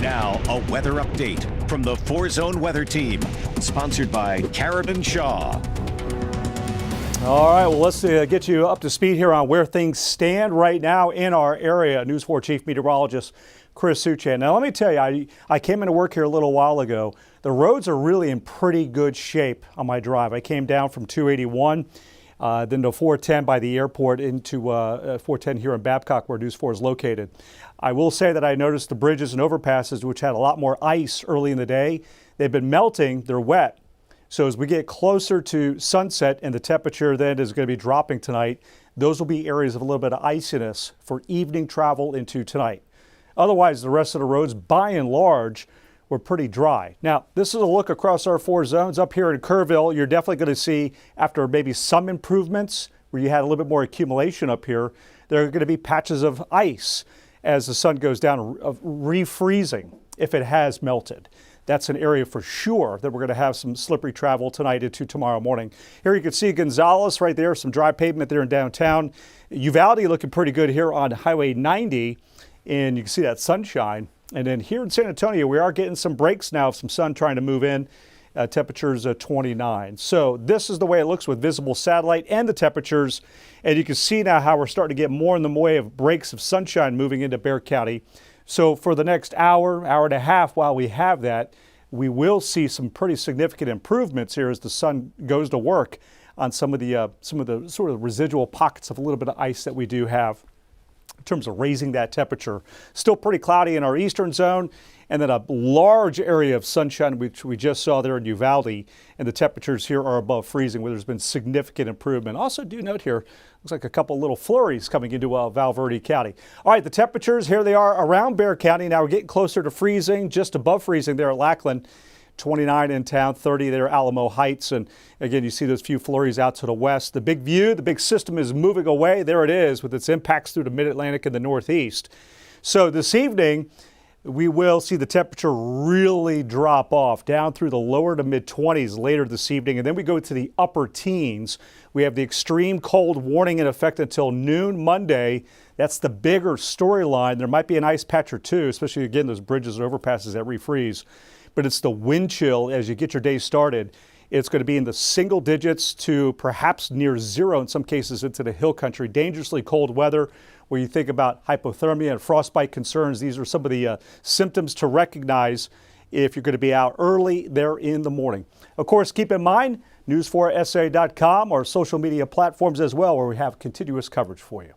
Now, a weather update from the 4-Zone Weather Team, sponsored by Carradine Shaw. All right, well, let's get you up to speed here on where things stand right now in our area. News 4 Chief Meteorologist Chris Suchan. Now, let me tell you, I came into work here a little while ago. The roads are really in pretty good shape on my drive. I came down from 281, then to 410 by the airport into 410 here in Babcock, where News 4 is located. I will say that I noticed the bridges and overpasses, which had a lot more ice early in the day. They've been melting. They're wet. So as we get closer to sunset and the temperature then is going to be dropping tonight, those will be areas of a little bit of iciness for evening travel into tonight. Otherwise, the rest of the roads, by and large, were pretty dry. Now, this is a look across our 4 zones. Up here in Kerrville, you're definitely going to see, after maybe some improvements where you had a little bit more accumulation up here, there are going to be patches of ice as the sun goes down, of refreezing if it has melted. That's an area for sure that we're going to have some slippery travel tonight into tomorrow morning. Here you can see Gonzales right there, some dry pavement there in downtown. Uvalde looking pretty good here on Highway 90, and you can see that sunshine. And then here in San Antonio, we are getting some breaks now of some sun trying to move in. Temperatures 29. So this is the way it looks with visible satellite and the temperatures. And you can see now how we're starting to get more in the way of breaks of sunshine moving into Bexar County. So for the next hour, hour and a half while we have that, we will see some pretty significant improvements here as the sun goes to work on some of the sort of residual pockets of a little bit of ice that we do have in terms of raising that temperature. Still pretty cloudy in our eastern zone, and then a large area of sunshine, which we just saw there in Uvalde, and the temperatures here are above freezing, where there's been significant improvement. Also do note here, looks like a couple little flurries coming into Val Verde County. All right, the temperatures, here they are around Bexar County. Now we're getting closer to freezing, just above freezing there at Lackland. 29 in town, 30 there at Alamo Heights. And again, you see those few flurries out to the west. The big view, the big system is moving away. There it is with its impacts through the mid-Atlantic and the northeast. So this evening, we will see the temperature really drop off down through the lower to mid-20s later this evening. And then we go to the upper teens. We have the extreme cold warning in effect until noon Monday. That's the bigger storyline. There might be an ice patch or two, especially again, those bridges and overpasses that refreeze. But it's the wind chill as you get your day started. It's going to be in the single digits to perhaps near zero in some cases into the hill country. Dangerously cold weather where you think about hypothermia and frostbite concerns. These are some of the symptoms to recognize if you're going to be out early there in the morning. Of course, keep in mind, news4sa.com, our social media platforms as well, where we have continuous coverage for you.